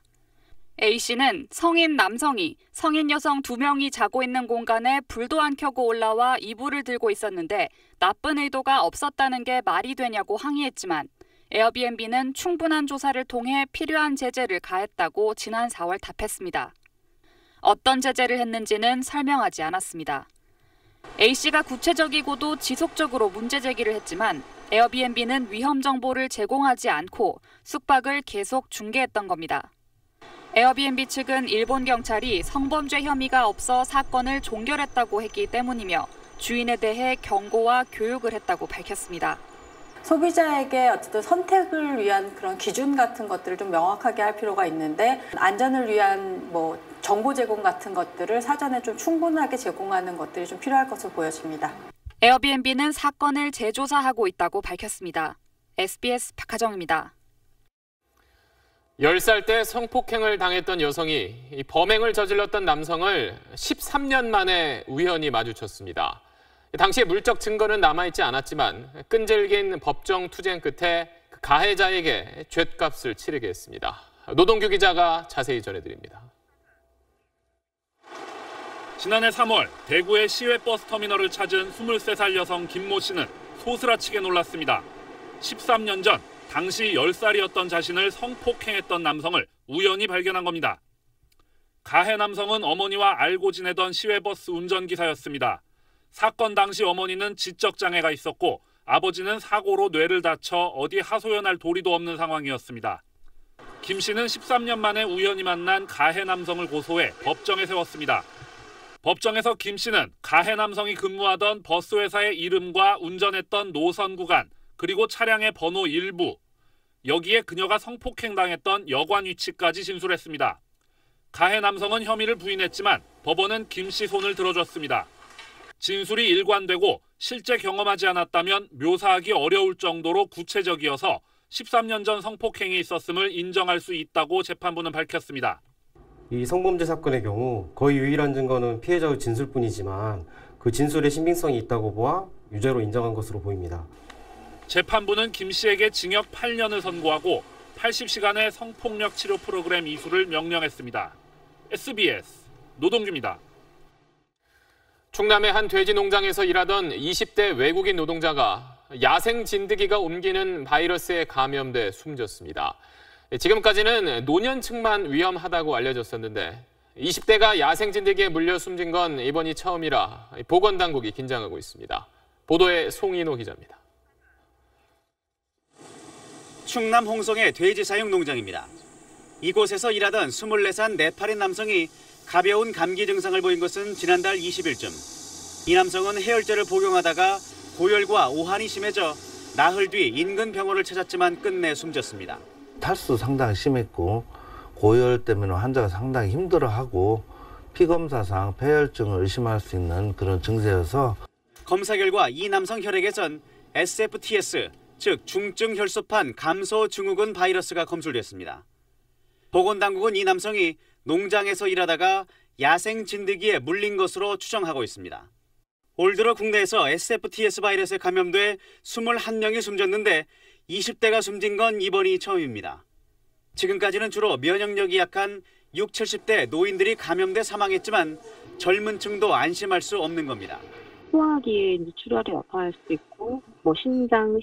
A씨는 성인 남성이 성인 여성 2명이 자고 있는 공간에 불도 안 켜고 올라와 이불을 들고 있었는데 나쁜 의도가 없었다는 게 말이 되냐고 항의했지만 에어비앤비는 충분한 조사를 통해 필요한 제재를 가했다고 지난 4월 답했습니다. 어떤 제재를 했는지는 설명하지 않았습니다. A씨가 구체적이고도 지속적으로 문제 제기를 했지만 에어비앤비는 위험 정보를 제공하지 않고 숙박을 계속 중개했던 겁니다. 에어비앤비 측은 일본 경찰이 성범죄 혐의가 없어 사건을 종결했다고 했기 때문이며 주인에 대해 경고와 교육을 했다고 밝혔습니다. 소비자에게 어쨌든 선택을 위한 그런 기준 같은 것들을 좀 명확하게 할 필요가 있는데 안전을 위한 뭐 정보 제공 같은 것들을 사전에 좀 충분하게 제공하는 것들이 좀 필요할 것으로 보여집니다. 에어비앤비는 사건을 재조사하고 있다고 밝혔습니다. SBS 박하정입니다. 10살 때 성폭행을 당했던 여성이 범행을 저질렀던 남성을 13년 만에 우연히 마주쳤습니다. 당시에 물적 증거는 남아있지 않았지만 끈질긴 법정 투쟁 끝에 그 가해자에게 죗값을 치르게 했습니다. 노동규 기자가 자세히 전해드립니다. 지난해 3월 대구의 시외버스터미널을 찾은 23살 여성 김모 씨는 소스라치게 놀랐습니다. 13년 전 당시 10살이었던 자신을 성폭행했던 남성을 우연히 발견한 겁니다. 가해 남성은 어머니와 알고 지내던 시외버스 운전기사였습니다. 사건 당시 어머니는 지적장애가 있었고 아버지는 사고로 뇌를 다쳐 어디 하소연할 도리도 없는 상황이었습니다. 김 씨는 13년 만에 우연히 만난 가해 남성을 고소해 법정에 세웠습니다. 법정에서 김 씨는 가해 남성이 근무하던 버스회사의 이름과 운전했던 노선 구간, 그리고 차량의 번호 일부, 여기에 그녀가 성폭행당했던 여관 위치까지 진술했습니다. 가해 남성은 혐의를 부인했지만 법원은 김 씨 손을 들어줬습니다. 진술이 일관되고 실제 경험하지 않았다면 묘사하기 어려울 정도로 구체적이어서 13년 전 성폭행이 있었음을 인정할 수 있다고 재판부는 밝혔습니다. 이 성범죄 사건의 경우 거의 유일한 증거는 피해자의 진술뿐이지만 그 진술에 신빙성이 있다고 보아 유죄로 인정한 것으로 보입니다. 재판부는 김 씨에게 징역 8년을 선고하고 80시간의 성폭력 치료 프로그램 이수를 명령했습니다. SBS 노동규입니다. 충남의 한 돼지 농장에서 일하던 20대 외국인 노동자가 야생 진드기가 옮기는 바이러스에 감염돼 숨졌습니다. 지금까지는 노년층만 위험하다고 알려졌었는데 20대가 야생 진드기에 물려 숨진 건 이번이 처음이라 보건당국이 긴장하고 있습니다. 보도에 송인호 기자입니다. 충남 홍성의 돼지 사육 농장입니다. 이곳에서 일하던 24살 네팔인 남성이 가벼운 감기 증상을 보인 것은 지난달 20일쯤. 이 남성은 해열제를 복용하다가 고열과 오한이 심해져 나흘 뒤 인근 병원을 찾았지만 끝내 숨졌습니다. 탈수 상당히 심했고 고열 때문에 환자가 상당히 힘들어하고 피검사상 폐혈증을 의심할 수 있는 그런 증세여서 검사 결과 이 남성 혈액에선 SFTS, 즉 중증 혈소판 감소 증후군 바이러스가 검출됐습니다. 보건당국은 이 남성이 농장에서 일하다가 야생 진드기에 물린 것으로 추정하고 있습니다. 올 들어 국내에서 SFTS 바이러스에 감염돼 21명이 숨졌는데 20대가 숨진 건 이번이 처음입니다. 지금까지는 주로 면역력이 약한 60, 70대 노인들이 감염돼 사망했지만 젊은 층도 안심할 수 없는 겁니다. 소화기에 출혈이 나타날 수도 있고, 신장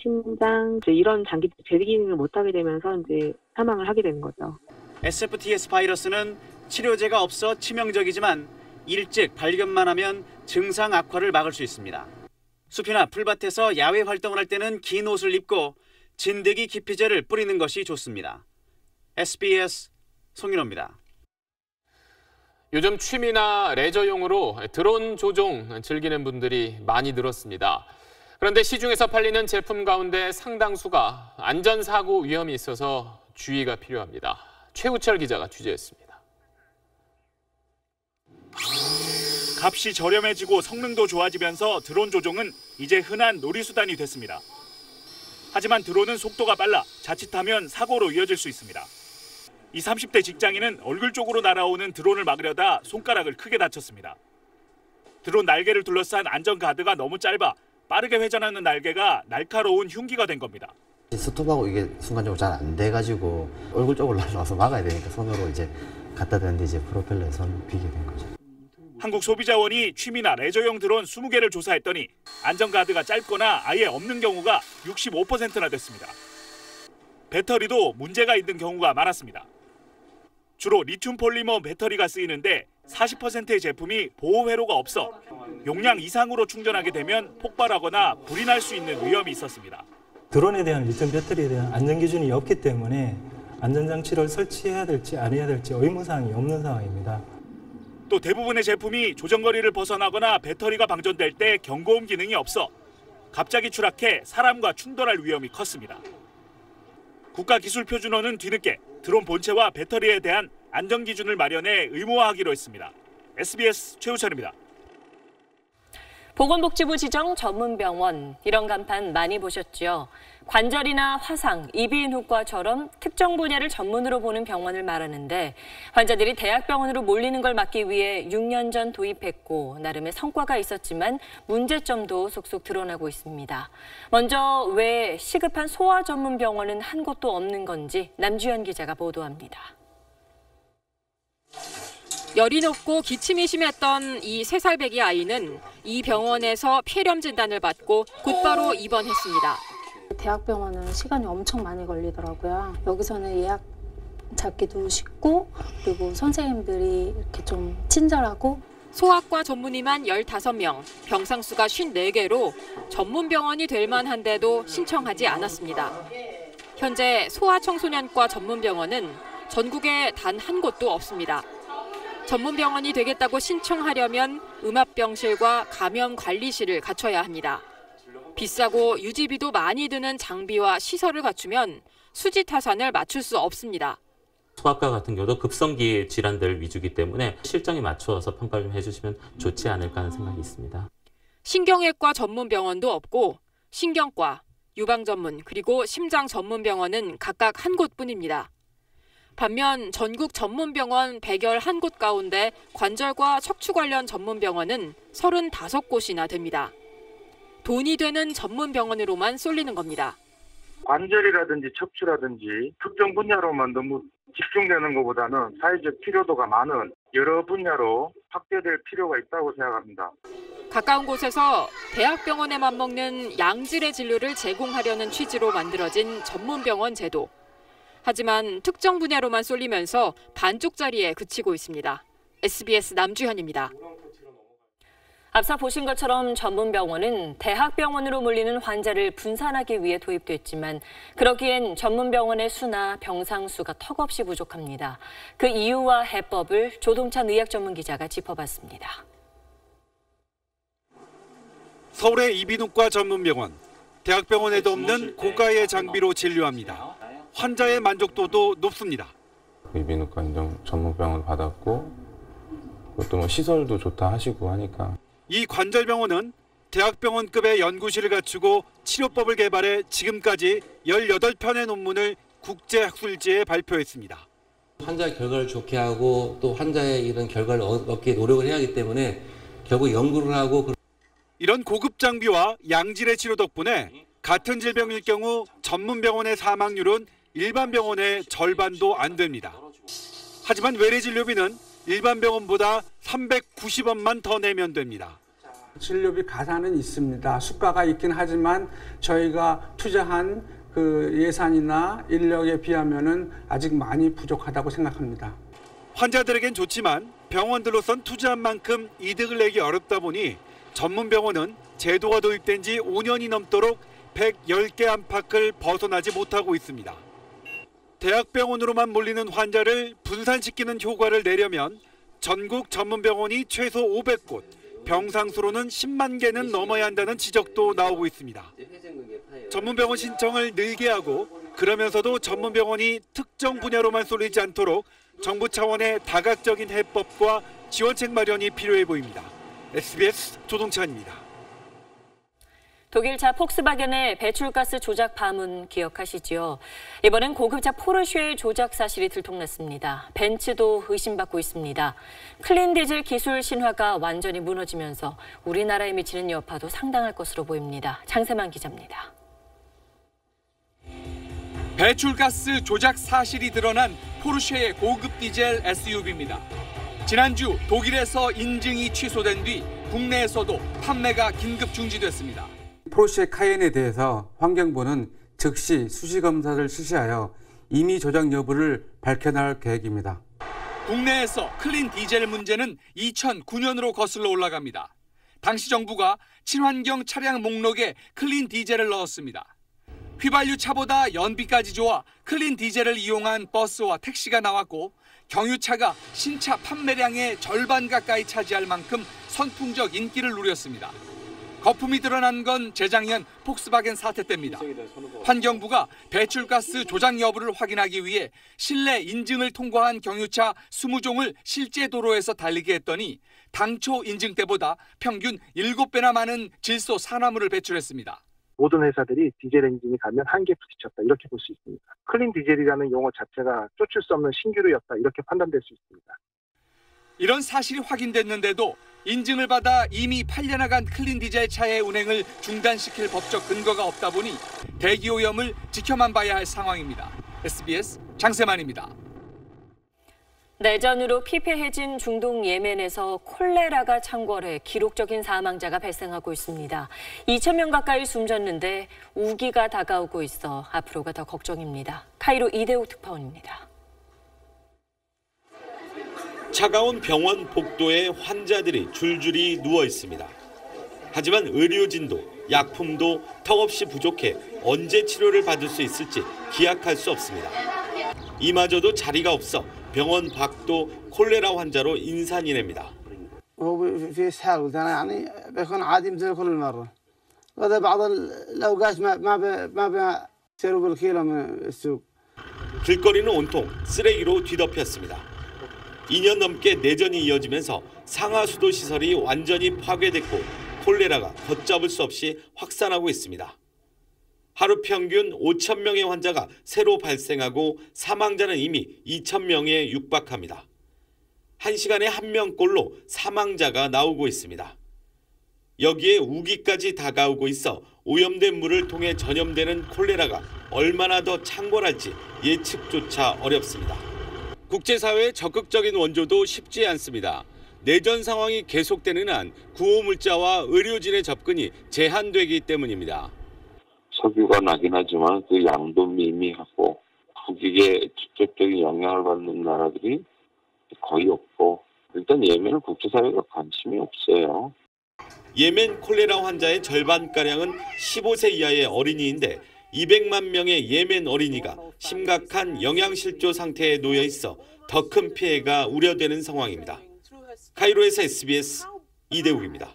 이런 장기들 제대 기능을 못하게 되면서 이제 사망을 하게 되는 거죠. SFTS 바이러스는 치료제가 없어 치명적이지만 일찍 발견만 하면 증상 악화를 막을 수 있습니다. 숲이나 풀밭에서 야외 활동을 할 때는 긴 옷을 입고 진드기 기피제를 뿌리는 것이 좋습니다. SBS 송윤호입니다. 요즘 취미나 레저용으로 드론 조종 즐기는 분들이 많이 늘었습니다. 그런데 시중에서 팔리는 제품 가운데 상당수가 안전사고 위험이 있어서 주의가 필요합니다. 최우철 기자가 취재했습니다. 값이 저렴해지고 성능도 좋아지면서 드론 조종은 이제 흔한 놀이수단이 됐습니다. 하지만 드론은 속도가 빨라 자칫하면 사고로 이어질 수 있습니다. 이 30대 직장인은 얼굴 쪽으로 날아오는 드론을 막으려다 손가락을 크게 다쳤습니다. 드론 날개를 둘러싼 안전가드가 너무 짧아 빠르게 회전하는 날개가 날카로운 흉기가 된 겁니다. 스톱하고 이게 순간적으로 잘 안 돼가지고 얼굴 쪽으로 날아와서 막아야 되니까 손으로 이제 갖다 대는데 이제 프로펠러에 손 비게 된 거죠. 한국소비자원이 취미나 레저용 드론 20개를 조사했더니 안전가드가 짧거나 아예 없는 경우가 65%나 됐습니다. 배터리도 문제가 있는 경우가 많았습니다. 주로 리튬 폴리머 배터리가 쓰이는데 40%의 제품이 보호 회로가 없어 용량 이상으로 충전하게 되면 폭발하거나 불이 날 수 있는 위험이 있었습니다. 드론에 대한 리튬 배터리에 대한 안전 기준이 없기 때문에 안전장치를 설치해야 될지 안 해야 될지 의무사항이 없는 상황입니다. 또 대부분의 제품이 조정거리를 벗어나거나 배터리가 방전될 때 경고음 기능이 없어 갑자기 추락해 사람과 충돌할 위험이 컸습니다. 국가기술표준원은 뒤늦게 드론 본체와 배터리에 대한 안전기준을 마련해 의무화하기로 했습니다. SBS 최우철입니다. 보건복지부 지정 전문병원, 이런 간판 많이 보셨죠? 관절이나 화상, 이비인후과처럼 특정 분야를 전문으로 보는 병원을 말하는데 환자들이 대학병원으로 몰리는 걸 막기 위해 6년 전 도입했고 나름의 성과가 있었지만 문제점도 속속 드러나고 있습니다. 먼저 왜 시급한 소아 전문 병원은 한 곳도 없는 건지 남주현 기자가 보도합니다. 열이 높고 기침이 심했던 이 3살배기 아이는 이 병원에서 폐렴 진단을 받고 곧바로 입원했습니다. 대학병원은 시간이 엄청 많이 걸리더라고요. 여기서는 예약 잡기도 쉽고 그리고 선생님들이 이렇게 좀 친절하고 소아과 전문의만 15명, 병상수가 54개로 전문병원이 될 만한데도 신청하지 않았습니다. 현재 소아청소년과 전문병원은 전국에 단 한 곳도 없습니다. 전문병원이 되겠다고 신청하려면 음압병실과 감염관리실을 갖춰야 합니다. 비싸고 유지비도 많이 드는 장비와 시설을 갖추면 수지 타산을 맞출 수 없습니다. 소아과 같은 경우도 급성기 질환들 위주이기 때문에 실정에 맞추어서 평가를 좀 해주시면 좋지 않을까 하는 생각이 있습니다. 신경외과 전문병원도 없고 신경과, 유방전문 그리고 심장 전문병원은 각각 한 곳뿐입니다. 반면 전국 전문병원 111곳 가운데 관절과 척추 관련 전문병원은 35곳이나 됩니다. 돈이 되는 전문병원으로만 쏠리는 겁니다. 관절이라든지 척추라든지 특정 분야로만 너무 집중되는 것보다는 사회적 필요도가 많은 여러 분야로 확대될 필요가 있다고 생각합니다. 가까운 곳에서 대학병원에 맞먹는 양질의 진료를 제공하려는 취지로 만들어진 전문병원 제도. 하지만 특정 분야로만 쏠리면서 반쪽짜리에 그치고 있습니다. SBS 남주현입니다. 앞서 보신 것처럼 전문병원은 대학병원으로 몰리는 환자를 분산하기 위해 도입됐지만 그러기엔 전문병원의 수나 병상 수가 턱없이 부족합니다. 그 이유와 해법을 조동찬 의학전문기자가 짚어봤습니다. 서울의 이비인후과 전문병원, 대학병원에도 없는 고가의 장비로 진료합니다. 환자의 만족도도 높습니다. 이비인후과 인정 전문병원을 받았고 그것도 시설도 좋다 하시고 하니까. 이 관절병원은 대학병원급의 연구실을 갖추고 치료법을 개발해 지금까지 18편의 논문을 국제학술지에 발표했습니다. 환자의 결과를 좋게 하고 또 환자의 이런 결과를 얻기 노력을 해야 하기 때문에 결국 연구를 하고 이런 고급 장비와 양질의 치료 덕분에 같은 질병일 경우 전문 병원의 사망률은 일반 병원의 절반도 안 됩니다. 하지만 외래 진료비는 일반 병원보다 390원만 더 내면 됩니다. 진료비 가산은 있습니다. 수가가 있긴 하지만 저희가 투자한 그 예산이나 인력에 비하면은 아직 많이 부족하다고 생각합니다. 환자들에겐 좋지만 병원들로선 투자한 만큼 이득을 내기 어렵다 보니 전문 병원은 제도가 도입된 지 5년이 넘도록 110개 안팎을 벗어나지 못하고 있습니다. 대학병원으로만 몰리는 환자를 분산시키는 효과를 내려면 전국 전문병원이 최소 500곳, 병상수로는 10만 개는 넘어야 한다는 지적도 나오고 있습니다. 전문병원 신청을 늘게 하고 그러면서도 전문병원이 특정 분야로만 쏠리지 않도록 정부 차원의 다각적인 해법과 지원책 마련이 필요해 보입니다. SBS 조동찬입니다. 독일차 폭스바겐의 배출가스 조작 파문 기억하시죠? 이번엔 고급차 포르쉐의 조작 사실이 들통났습니다. 벤츠도 의심받고 있습니다. 클린 디젤 기술 신화가 완전히 무너지면서 우리나라에 미치는 여파도 상당할 것으로 보입니다. 장세만 기자입니다. 배출가스 조작 사실이 드러난 포르쉐의 고급 디젤 SUV입니다. 지난주 독일에서 인증이 취소된 뒤 국내에서도 판매가 긴급 중지됐습니다. 포르쉐 카이엔에 대해서 환경부는 즉시 수시 검사를 실시하여 임의 조작 여부를 밝혀낼 계획입니다. 국내에서 클린 디젤 문제는 2009년으로 거슬러 올라갑니다. 당시 정부가 친환경 차량 목록에 클린 디젤을 넣었습니다. 휘발유 차보다 연비까지 좋아 클린 디젤을 이용한 버스와 택시가 나왔고 경유차가 신차 판매량의 절반 가까이 차지할 만큼 선풍적 인기를 누렸습니다. 거품이 드러난 건 재작년 폭스바겐 사태 때입니다. 환경부가 배출가스 조작 여부를 확인하기 위해 실내 인증을 통과한 경유차 20종을 실제 도로에서 달리게 했더니 당초 인증 때보다 평균 7배나 많은 질소 산화물을 배출했습니다. 모든 회사들이 디젤 엔진이 가면 한계에 부딪혔다 이렇게 볼 수 있습니다. 클린 디젤이라는 용어 자체가 쫓을 수 없는 신규류였다 이렇게 판단될 수 있습니다. 이런 사실이 확인됐는데도 인증을 받아 이미 팔려나간 클린 디젤 차의 운행을 중단시킬 법적 근거가 없다 보니 대기 오염을 지켜만 봐야 할 상황입니다. SBS 장세만입니다. 내전으로 피폐해진 중동 예멘에서 콜레라가 창궐해 기록적인 사망자가 발생하고 있습니다. 2,000명 가까이 숨졌는데 우기가 다가오고 있어 앞으로가 더 걱정입니다. 카이로 이대욱 특파원입니다. 차가운 병원 복도에 환자들이 줄줄이 누워 있습니다. 하지만 의료진도 약품도 턱없이 부족해 언제 치료를 받을 수 있을지 기약할 수 없습니다. 이마저도 자리가 없어 병원 밖도 콜레라 환자로 인산이냅니다. 길거리는 온통 쓰레기로 뒤덮였습니다. 2년 넘게 내전이 이어지면서 상하수도 시설이 완전히 파괴됐고 콜레라가 걷잡을 수 없이 확산하고 있습니다. 하루 평균 5,000명의 환자가 새로 발생하고 사망자는 이미 2,000명에 육박합니다. 1시간에 1명꼴로 사망자가 나오고 있습니다. 여기에 우기까지 다가오고 있어 오염된 물을 통해 전염되는 콜레라가 얼마나 더 창궐할지 예측조차 어렵습니다. 국제사회의 적극적인 원조도 쉽지 않습니다. 내전 상황이 계속되는 한 구호물자와 의료진의 접근이 제한되기 때문입니다. 석유가 나긴 하지만 그 양도 미미하고 국익에 직접적인 영향을 받는 나라들이 거의 없고 일단 예멘은 국제사회가 관심이 없어요. 예멘 콜레라 환자의 절반가량은 15세 이하의 어린이인데 200만 명의 예멘 어린이가 심각한 영양실조 상태에 놓여 있어 더 큰 피해가 우려되는 상황입니다. 카이로에서 SBS 이대욱입니다.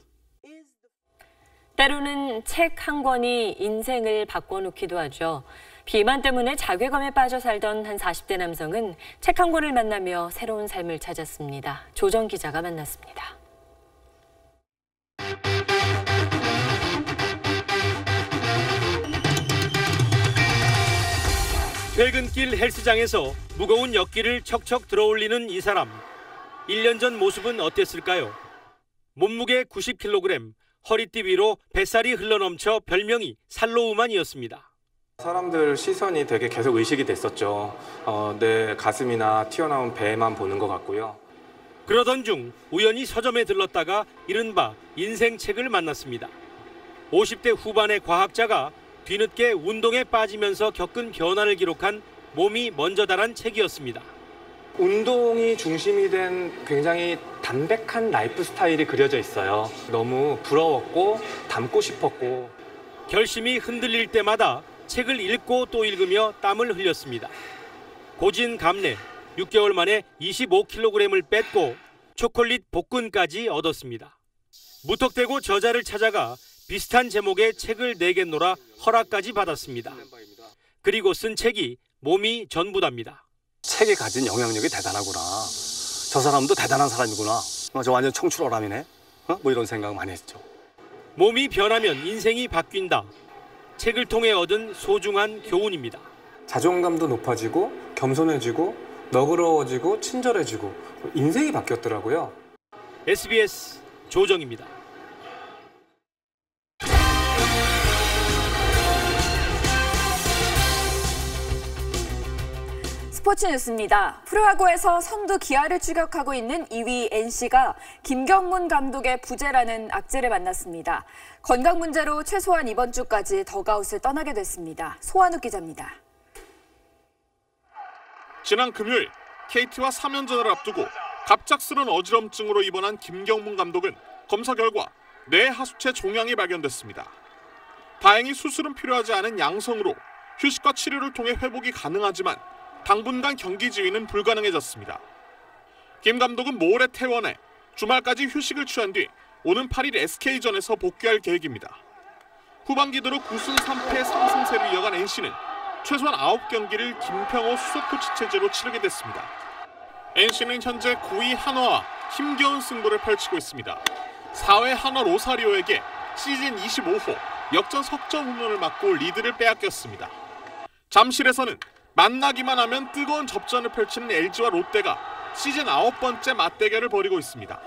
때로는 책 한 권이 인생을 바꿔놓기도 하죠. 비만 때문에 자괴감에 빠져 살던 한 40대 남성은 책 한 권을 만나며 새로운 삶을 찾았습니다. 조정 기자가 만났습니다. 퇴근길 헬스장에서 무거운 역기를 척척 들어올리는 이 사람. 1년 전 모습은 어땠을까요? 몸무게 90kg, 허리띠 위로 뱃살이 흘러넘쳐 별명이 살로우만이었습니다. 사람들 시선이 되게 계속 의식이 됐었죠. 내 가슴이나 튀어나온 배만 보는 것 같고요. 그러던 중 우연히 서점에 들렀다가 이른바 인생책을 만났습니다. 50대 후반의 과학자가 뒤늦게 운동에 빠지면서 겪은 변화를 기록한 몸이 먼저 달한 책이었습니다. 운동이 중심이 된 굉장히 담백한 라이프 스타일이 그려져 있어요. 너무 부러웠고 닮고 싶었고. 결심이 흔들릴 때마다 책을 읽고 또 읽으며 땀을 흘렸습니다. 고진감래, 6개월 만에 25kg을 뺐고 초콜릿 복근까지 얻었습니다. 무턱대고 저자를 찾아가 비슷한 제목의 책을 내겠노라 허락까지 받았습니다. 그리고 쓴 책이 몸이 전부답니다. 책이 가진 영향력이 대단하구나. 저 사람도 대단한 사람이구나. 저 완전 청출어람이네. 뭐 이런 생각 많이 했죠. 몸이 변하면 인생이 바뀐다. 책을 통해 얻은 소중한 교훈입니다. 자존감도 높아지고 겸손해지고 너그러워지고 친절해지고 인생이 바뀌었더라고요. SBS 조정입니다. 스포츠 뉴스입니다. 프로야구에서 선두 기아를 추격하고 있는 2위 NC가 김경문 감독의 부재라는 악재를 만났습니다. 건강 문제로 최소한 이번 주까지 더가웃을 떠나게 됐습니다. 소환욱 기자입니다. 지난 금요일 KT와 3연전을 앞두고 갑작스런 어지럼증으로 입원한 김경문 감독은 검사 결과 뇌 하수체 종양이 발견됐습니다. 다행히 수술은 필요하지 않은 양성으로 휴식과 치료를 통해 회복이 가능하지만 당분간 경기 지휘는 불가능해졌습니다. 김 감독은 모레 퇴원해 주말까지 휴식을 취한 뒤 오는 8일 SK전에서 복귀할 계획입니다. 후반기 들어 9승 3패 상승세를 이어간 NC는 최소한 9경기를 김평호 수석 코치 체제로 치르게 됐습니다. NC는 현재 9위 한화와 힘겨운 승부를 펼치고 있습니다. 4회 한화 로사리오에게 시즌 25호 역전 석점 홈런을 맞고 리드를 빼앗겼습니다. 잠실에서는 만나기만 하면 뜨거운 접전을 펼치는 LG와 롯데가 시즌 9번째 맞대결을 벌이고 있습니다.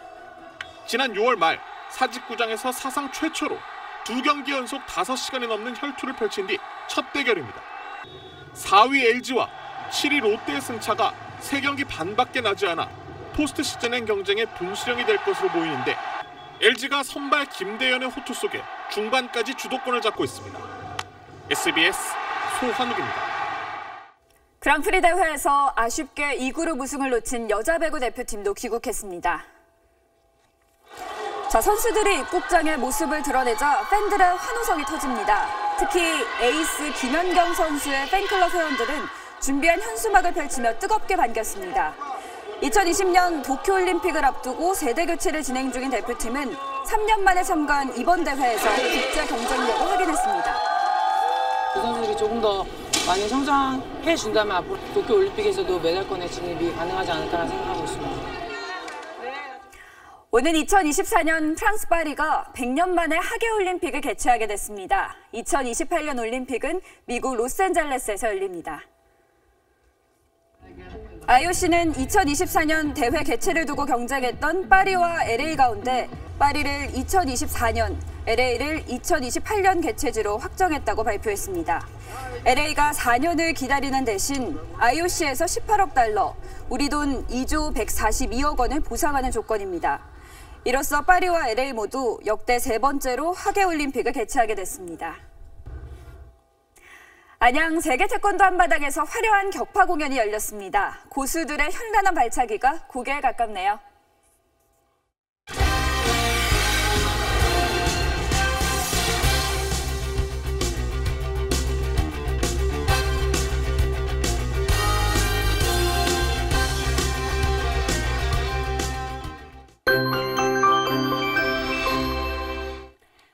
지난 6월 말 사직구장에서 사상 최초로 2경기 연속 5시간이 넘는 혈투를 펼친 뒤 첫 대결입니다. 4위 LG와 7위 롯데의 승차가 3경기 반밖에 나지 않아 포스트 시즌행 경쟁의 분수령이 될 것으로 보이는데 LG가 선발 김대현의 호투 속에 중반까지 주도권을 잡고 있습니다. SBS 소환욱입니다. 그랑프리 대회에서 아쉽게 2그룹 우승을 놓친 여자 배구 대표팀도 귀국했습니다. 자, 선수들이 입국장의 모습을 드러내자 팬들의 환호성이 터집니다. 특히 에이스 김연경 선수의 팬클럽 회원들은 준비한 현수막을 펼치며 뜨겁게 반겼습니다. 2020년 도쿄올림픽을 앞두고 세대 교체를 진행 중인 대표팀은 3년 만에 참가한 이번 대회에서 국제 경쟁력을 확인했습니다. 선수들이 조금 더 많이 성장해 준다면 앞으로 도쿄올림픽에서도 메달권에 진입이 가능하지 않을까라는 생각하고 있습니다. 오는 2024년 프랑스 파리가 100년 만에 하계올림픽을 개최하게 됐습니다. 2028년 올림픽은 미국 로스앤젤레스에서 열립니다. IOC는 2024년 대회 개최를 두고 경쟁했던 파리와 LA 가운데 파리를 2024년, LA를 2028년 개최지로 확정했다고 발표했습니다. LA가 4년을 기다리는 대신 IOC에서 18억 달러, 우리 돈 2조 142억 원을 보상하는 조건입니다. 이로써 파리와 LA 모두 역대 3번째로 하계올림픽을 개최하게 됐습니다. 안양 세계 태권도 한바닥에서 화려한 격파 공연이 열렸습니다. 고수들의 현란한 발차기가 고개에 가깝네요.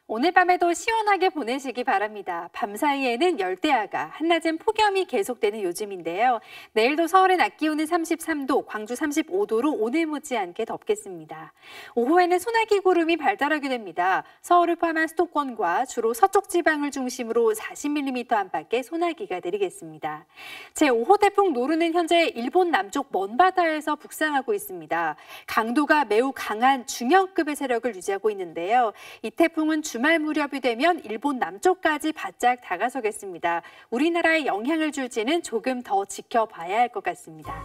오늘 오늘 밤에도 시원하게 보내시기 바랍니다. 밤사이에는 열대야가, 한낮엔 폭염이 계속되는 요즘인데요. 내일도 서울의 낮 기온은 33도, 광주 35도로 오늘 못지않게 덥겠습니다. 오후에는 소나기 구름이 발달하게 됩니다. 서울을 포함한 수도권과 주로 서쪽 지방을 중심으로 40mm 안팎의 소나기가 내리겠습니다. 제5호 태풍 노루는 현재 일본 남쪽 먼바다에서 북상하고 있습니다. 강도가 매우 강한 중형급의 세력을 유지하고 있는데요. 이 태풍은 주말 무렵이 되면 일본 남쪽까지 바짝 다가서겠습니다. 우리나라에 영향을 줄지는 조금 더 지켜봐야 할 것 같습니다.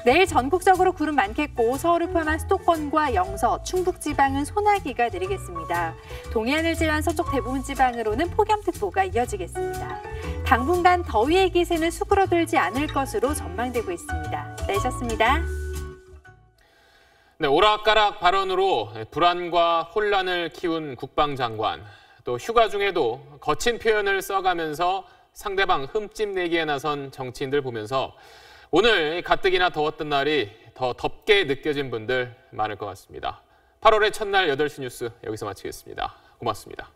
내일 전국적으로 구름 많겠고 서울을 포함한 수도권과 영서, 충북 지방은 소나기가 내리겠습니다. 동해안을 제외한 서쪽 대부분 지방으로는 폭염특보가 이어지겠습니다. 당분간 더위의 기세는 수그러들지 않을 것으로 전망되고 있습니다. 내셨습니다. 네, 오락가락 발언으로 불안과 혼란을 키운 국방장관, 또 휴가 중에도 거친 표현을 써가면서 상대방 흠집내기에 나선 정치인들 보면서 오늘 가뜩이나 더웠던 날이 더 덥게 느껴진 분들 많을 것 같습니다. 8월의 첫날 8시 뉴스 여기서 마치겠습니다. 고맙습니다.